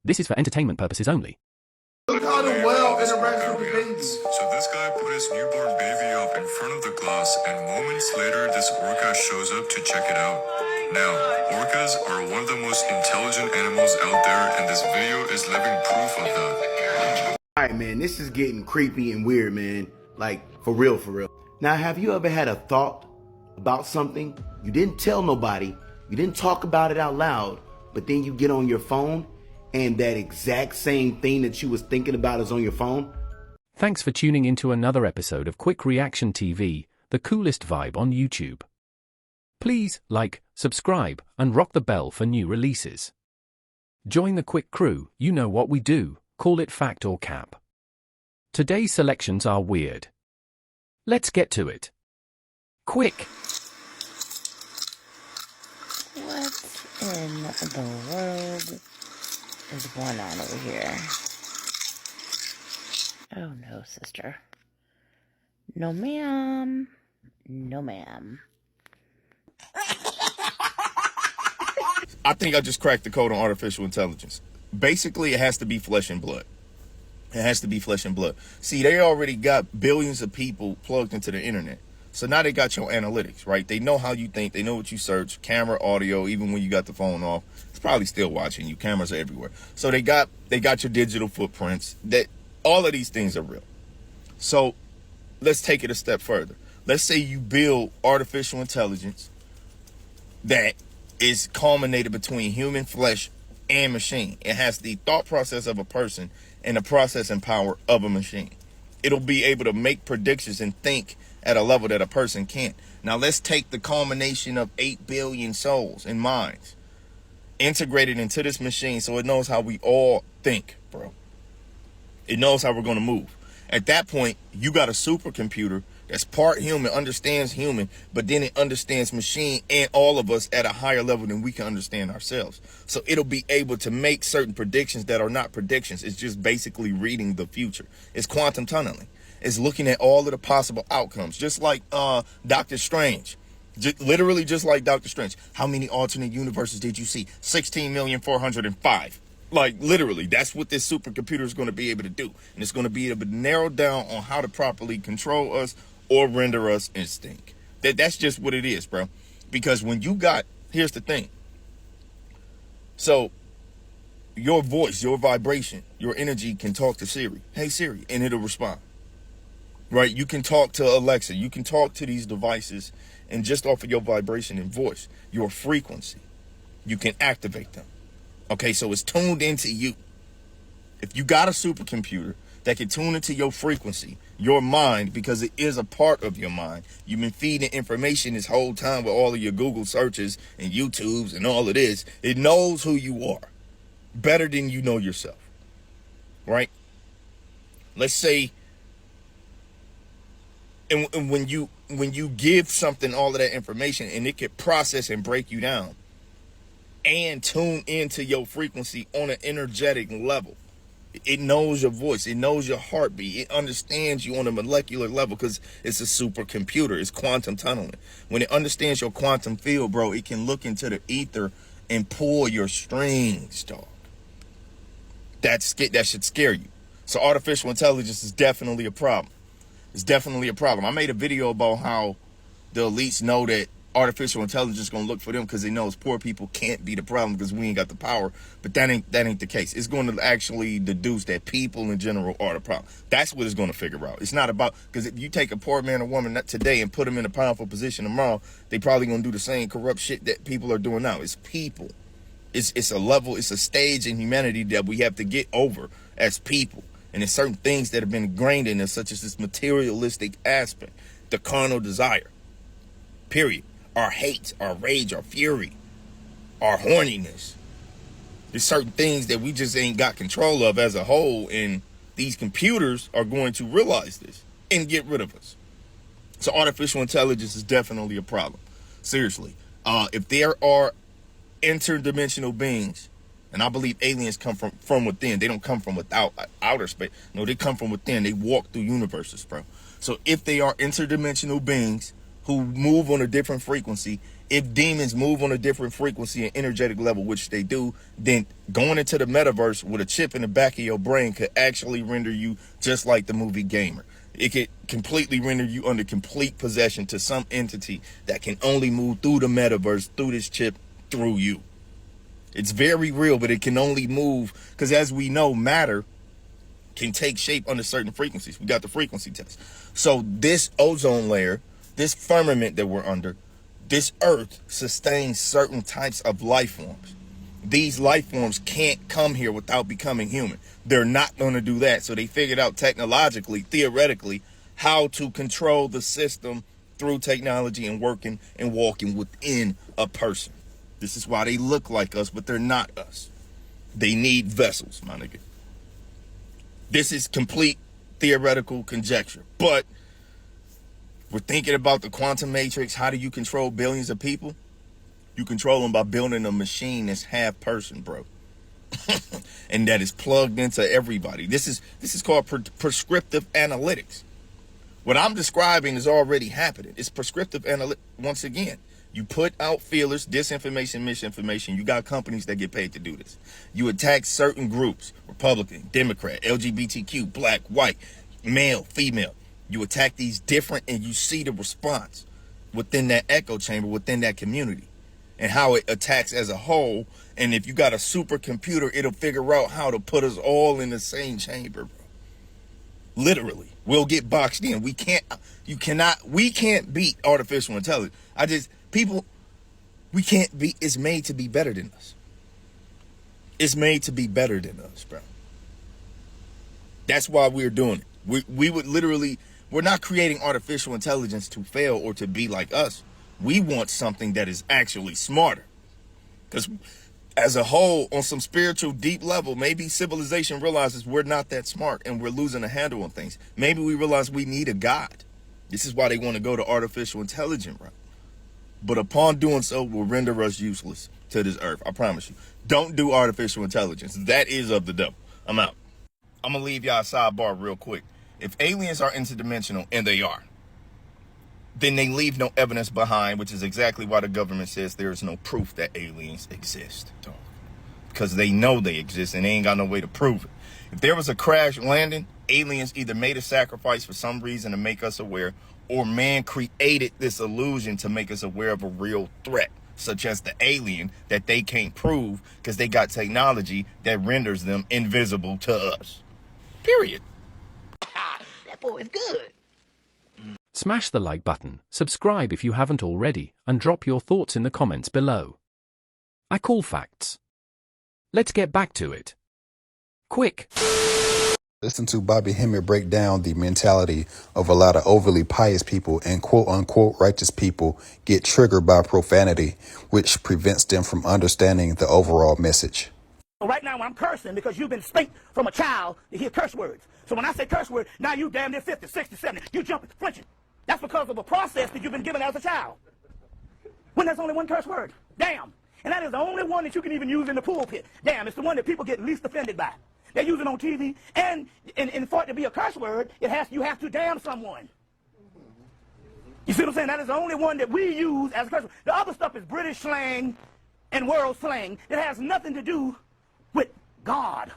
This is for entertainment purposes only. Look how the well interacts with the baby. So this guy put his newborn baby up in front of the glass, and moments later, this orca shows up to check it out. Now, orcas are one of the most intelligent animals out there, and this video is living proof of that. Alright, man, this is getting creepy and weird, man. Like, for real, for real. Now, have you ever had a thought about something? You didn't tell nobody, you didn't talk about it out loud, but then you get on your phone and that exact same thing that you was thinking about is on your phone? Thanks for tuning into another episode of Quick Reaction TV, the coolest vibe on YouTube. Please like, subscribe, and rock the bell for new releases. Join the Quick crew, you know what we do, call it fact or cap. Today's selections are weird. Let's get to it. Quick! What in the world is going on over here? Oh no, sister. No ma'am. No ma'am. I think I just cracked the code on artificial intelligence. Basically, it has to be flesh and blood. It has to be flesh and blood. See, they already got billions of people plugged into the internet. So now they got your analytics, right? They know how you think. They know what you search. Camera, audio, even when you got the phone off. It's probably still watching you. Cameras are everywhere. So they got your digital footprints. That all of these things are real. So let's take it a step further. Let's say you build artificial intelligence that is culminated between human flesh and machine. It has the thought process of a person and the processing power of a machine. It'll be able to make predictions and think at a level that a person can't. Now let's take the culmination of 8 billion souls and minds integrated into this machine so it knows how we all think, bro. It knows how we're going to move. At that point, you got a supercomputer that's part human, understands human, but then it understands machine and all of us at a higher level than we can understand ourselves. So it'll be able to make certain predictions that are not predictions. It's just basically reading the future. It's quantum tunneling. It's looking at all of the possible outcomes, just like Doctor Strange. Literally just like Doctor Strange. How many alternate universes did you see? 16,405,000. Like, literally, that's what this supercomputer is going to be able to do. And it's going to be able to narrow down on how to properly control us or render us instinct. That's just what it is, bro. Because when you got, here's the thing. So, your voice, your vibration, your energy can talk to Siri. Hey, Siri, and it'll respond. Right? You can talk to Alexa. You can talk to these devices, and just off of your vibration and voice, your frequency, you can activate them. Okay, so it's tuned into you. If you got a supercomputer that can tune into your frequency, your mind, because it is a part of your mind. You've been feeding information this whole time with all of your Google searches and YouTubes and all of this. It knows who you are better than you know yourself, right? Let's say, and when you give something all of that information and it can process and break you down and tune into your frequency on an energetic level. It knows your voice. It knows your heartbeat. It understands you on a molecular level because it's a supercomputer. It's quantum tunneling. When it understands your quantum field, bro, it can look into the ether and pull your strings, dog. That should scare you. So artificial intelligence is definitely a problem. It's definitely a problem. I made a video about how the elites know that artificial intelligence is going to look for them because they know poor people can't be the problem because we ain't got the power. But that ain't the case. It's going to actually deduce that people in general are the problem. That's what it's going to figure out. It's not about, because if you take a poor man or woman today and put them in a powerful position tomorrow, they probably going to do the same corrupt shit that people are doing now. It's people. It's a level, it's a stage in humanity that we have to get over as people. And there's certain things that have been ingrained in us, such as this materialistic aspect, the carnal desire, period. Our hate, our rage, our fury, our horniness. There's certain things that we just ain't got control of as a whole, and these computers are going to realize this and get rid of us. So artificial intelligence is definitely a problem. Seriously. If there are interdimensional beings, and I believe aliens come from within. They don't come from without outer space. No, they come from within. They walk through universes, bro. So if they are interdimensional beings who move on a different frequency, if demons move on a different frequency and energetic level, which they do, then going into the metaverse with a chip in the back of your brain could actually render you just like the movie Gamer. It could completely render you under complete possession to some entity that can only move through the metaverse, through this chip, through you. It's very real, but it can only move because, as we know, matter can take shape under certain frequencies. We got the frequency test. So this ozone layer, this firmament that we're under, this earth sustains certain types of life forms. These life forms can't come here without becoming human. They're not going to do that. So they figured out technologically, theoretically, how to control the system through technology and working and walking within a person. This is why they look like us, but they're not us. They need vessels, my nigga. This is complete theoretical conjecture, but we're thinking about the quantum matrix. How do you control billions of people? You control them by building a machine that's half person, bro. And that is plugged into everybody. This is called prescriptive analytics. What I'm describing is already happening. It's prescriptive analytics. Once again, you put out feelers, disinformation, misinformation. You got companies that get paid to do this. You attack certain groups, Republican, Democrat, LGBTQ, black, white, male, female. You attack these different and you see the response within that echo chamber, within that community, and how it attacks as a whole. And if you got a supercomputer, it'll figure out how to put us all in the same chamber, bro. Literally, we'll get boxed in. We can't beat artificial intelligence. We can't be, it's made to be better than us. It's made to be better than us, bro. That's why we're doing it. We would literally, we're not creating artificial intelligence to fail or to be like us. We want something that is actually smarter. Because as a whole, on some spiritual deep level, maybe civilization realizes we're not that smart and we're losing a handle on things. Maybe we realize we need a God. This is why they want to go to artificial intelligence route. But upon doing so, will render us useless to this earth. I promise you. Don't do artificial intelligence. That is of the devil. I'm out. I'm going to leave y'all a sidebar real quick. If aliens are interdimensional, and they are, then they leave no evidence behind, which is exactly why the government says there is no proof that aliens exist. Because they know they exist and they ain't got no way to prove it. If there was a crash landing, aliens either made a sacrifice for some reason to make us aware, or man created this illusion to make us aware of a real threat, such as the alien that they can't prove because they got technology that renders them invisible to us. Period. That boy is good. Smash the like button, subscribe if you haven't already, and drop your thoughts in the comments below. I call facts. Let's get back to it. Quik. Listen to Bobby Hemmett break down the mentality of a lot of overly pious people and quote-unquote righteous people get triggered by profanity, which prevents them from understanding the overall message. Right now I'm cursing because you've been spanked from a child to hear curse words. So when I say curse word, now you damn near 50, 60, 70. You jumping, flinching. That's because of a process that you've been given as a child. When there's only one curse word. Damn. And that is the only one that you can even use in the pulpit. Damn, it's the one that people get least offended by. They use it on TV, and for it to be a curse word, you have to damn someone. You see what I'm saying? That is the only one that we use as a curse word. The other stuff is British slang and world slang. It has nothing to do with God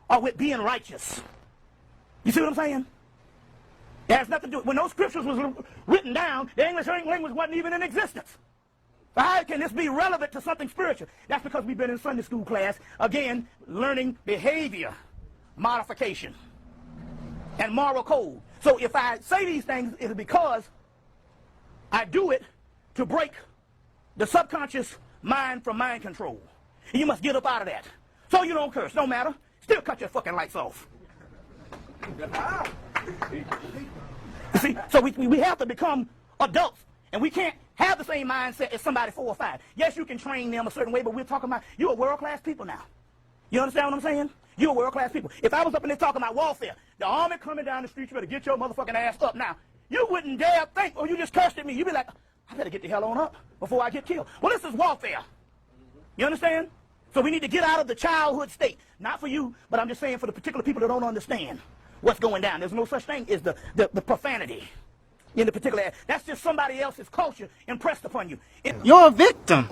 or with being righteous. You see what I'm saying? It has nothing to do. When those scriptures was written down, the English language wasn't even in existence. How can this be relevant to something spiritual? That's because we've been in Sunday school class, again, learning behavior modification and moral code. So if I say these things, it's because I do it to break the subconscious mind from mind control. And you must get up out of that. So you don't curse, no matter. Still cut your fucking lights off. You see, so we have to become adults, and we can't have the same mindset as somebody 4 or 5. Yes, you can train them a certain way, but we're talking about, you're a world-class people now. You understand what I'm saying? You're a world-class people. If I was up in there talking about warfare, the army coming down the street, you better get your motherfucking ass up now. You wouldn't dare think, oh, you just cursed at me. You'd be like, I better get the hell on up before I get killed. Well, this is warfare. You understand? So we need to get out of the childhood state. Not for you, but I'm just saying for the particular people that don't understand what's going down. There's no such thing as the profanity. in the particular. That's just somebody else's culture impressed upon you. You're a victim.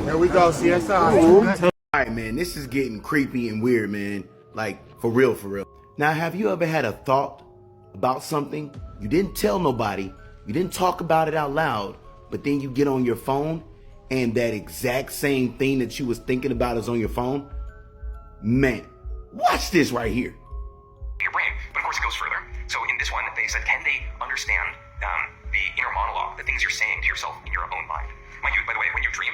There we go, CSI. All right, man, this is getting creepy and weird, man. Like, for real, for real. Now, have you ever had a thought about something? You didn't tell nobody. You didn't talk about it out loud. But then you get on your phone and that exact same thing that you was thinking about is on your phone? Man, watch this right here. Your brain, but of course it goes further. So in this one, they said, can they understand the inner monologue, the things you're saying to yourself in your own mind? Mind you, by the way, when you dream,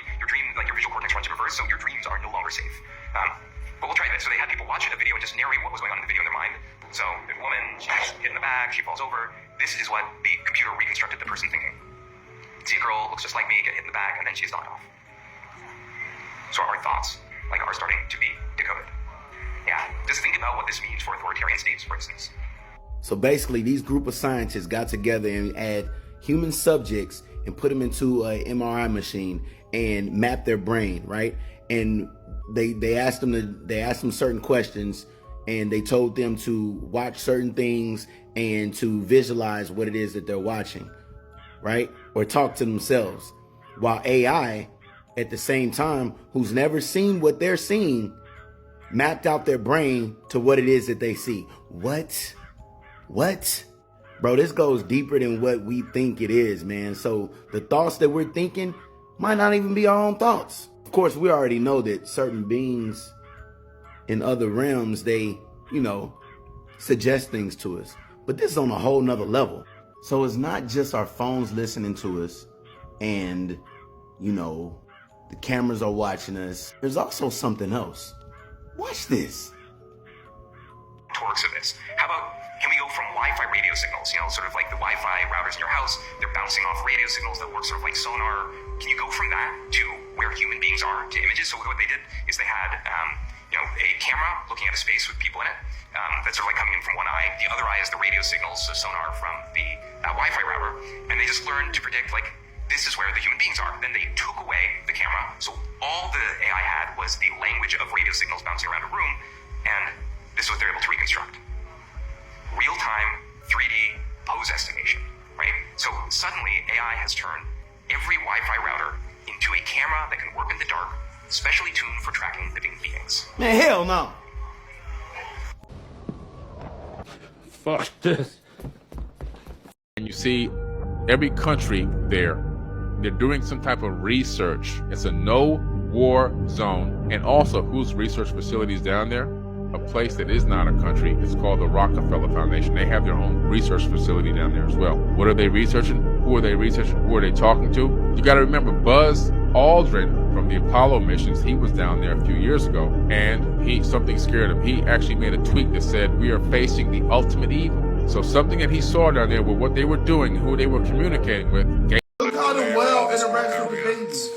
like your visual cortex runs in reverse, so your dreams are no longer safe. But we'll try this. So they had people watch a video and just narrate what was going on in the video in their mind. So the woman, she's hit in the bag, she falls over. This is what the computer reconstructed the person thinking. See a girl, looks just like me, get hit in the bag, and then she's knocked off. So our thoughts, are starting to be decoded. Yeah, just think about what this means for authoritarian states, for instance. So basically, these group of scientists got together and add human subjects and put them into an MRI machine and map their brain, right? And they asked them certain questions, and they told them to watch certain things and to visualize what it is that they're watching, right? Or talk to themselves. While AI, at the same time, who's never seen what they're seeing, mapped out their brain to what it is that they see. What? Bro, this goes deeper than what we think it is, man. So the thoughts that we're thinking might not even be our own thoughts. Of course, we already know that certain beings in other realms, they, suggest things to us. But this is on a whole nother level. So it's not just our phones listening to us and, the cameras are watching us. There's also something else. Watch this. Torques of this. How about, can we go from Wi-Fi radio signals, sort of like the Wi-Fi routers in your house, they're bouncing off radio signals that work sort of like sonar. Can you go from that to where human beings are, to images? So what they did is they had, a camera looking at a space with people in it. That's sort of like coming in from one eye. The other eye is the radio signals, so sonar from the Wi-Fi router. And they just learned to predict, this is where the human beings are. Then they took away the camera. So all the AI had was the language of radio signals bouncing around a room. And this is what they're able to reconstruct. Real-time 3D pose estimation, right? So suddenly AI has turned every Wi-Fi router into a camera that can work in the dark, specially tuned for tracking living beings. Man, hell no. Fuck this. And you see, every country they're doing some type of research. It's a no-war zone. And also, whose research facilities down there? A place that is not a country. It's called the Rockefeller Foundation. They have their own research facility down there as well. What are they researching? Who are they researching? Who are they talking to? You got to remember, Buzz Aldrin from the Apollo missions, he was down there a few years ago, and something scared him. He actually made a tweet that said, we are facing the ultimate evil. So something that he saw down there with what they were doing, who they were communicating with. Look how the well interacts with the babies.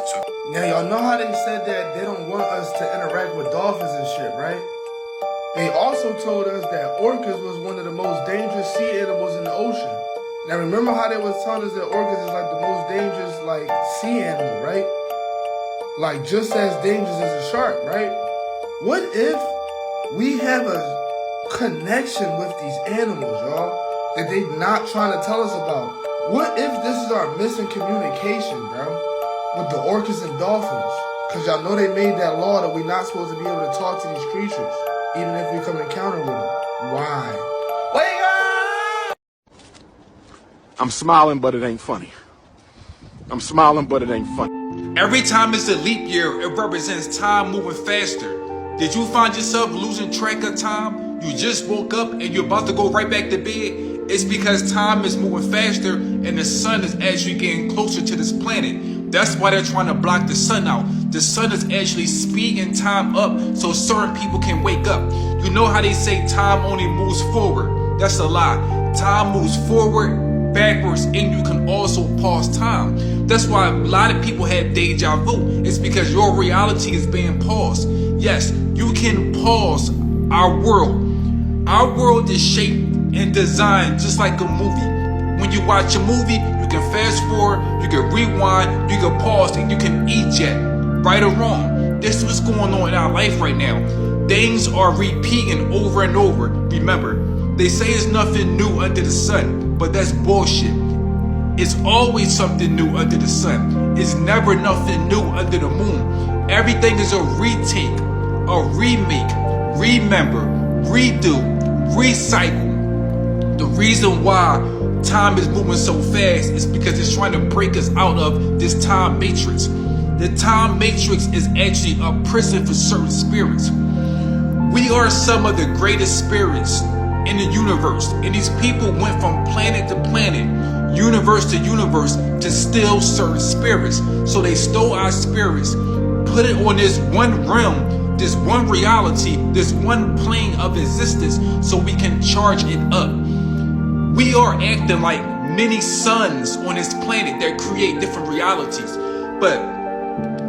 Now y'all know how they said that they don't want us to interact with dolphins and shit, right? They also told us that orcas was one of the most dangerous sea animals in the ocean. Now remember how they was telling us that orcas is like the most dangerous sea animal, right? Just as dangerous as a shark, right? What if we have a connection with these animals, y'all, that they not trying to tell us about? What if this is our missing communication, bro, with the orcas and dolphins? Because y'all know they made that law that we're not supposed to be able to talk to these creatures, even if we come encounter with them. Why? Wake up! I'm smiling, but it ain't funny. I'm smiling, but it ain't funny. Every time it's a leap year, it represents time moving faster. Did you find yourself losing track of time? You just woke up and you're about to go right back to bed? It's because time is moving faster and the sun is actually getting closer to this planet. That's why they're trying to block the sun out. The sun is actually speeding time up so certain people can wake up. You know how they say time only moves forward? That's a lie. Time moves forward, backwards, and you can also pause time. That's why a lot of people have deja vu. It's because your reality is being paused. Yes, you can pause our world. Our world is shaped and designed just like a movie. When you watch a movie, you can fast forward, you can rewind, you can pause, and you can eject. Right or wrong, this is what's going on in our life right now. Things are repeating over and over. Remember, they say it's nothing new under the sun, but that's bullshit. It's always something new under the sun. It's never nothing new under the moon. Everything is a retake, a remake, remember, redo, recycle. The reason why time is moving so fast is because it's trying to break us out of this time matrix. The time matrix is actually a prison for certain spirits. We are some of the greatest spirits in the universe, and these people went from planet to planet, universe to universe, to steal certain spirits. So they stole our spirits, put it on this one realm, this one reality, this one plane of existence, so we can charge it up. We are acting like many suns on this planet that create different realities. But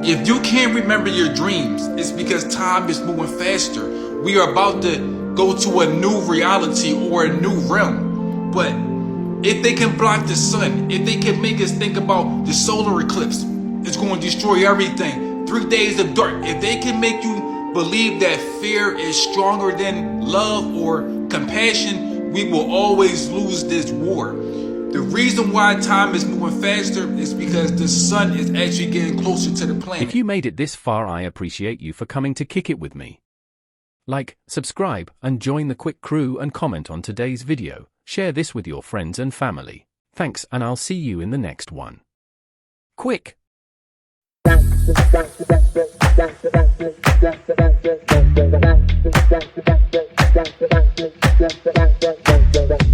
if you can't remember your dreams, it's because time is moving faster. We are about to go to a new reality or a new realm. But if they can block the sun, if they can make us think about the solar eclipse, it's going to destroy everything. 3 days of dark. If they can make you believe that fear is stronger than love or compassion, we will always lose this war. The reason why time is moving faster is because the sun is actually getting closer to the planet. If you made it this far, I appreciate you for coming to kick it with me. Like, subscribe, and join the Quik crew and comment on today's video. Share this with your friends and family. Thanks, and I'll see you in the next one. Quik! Thank you.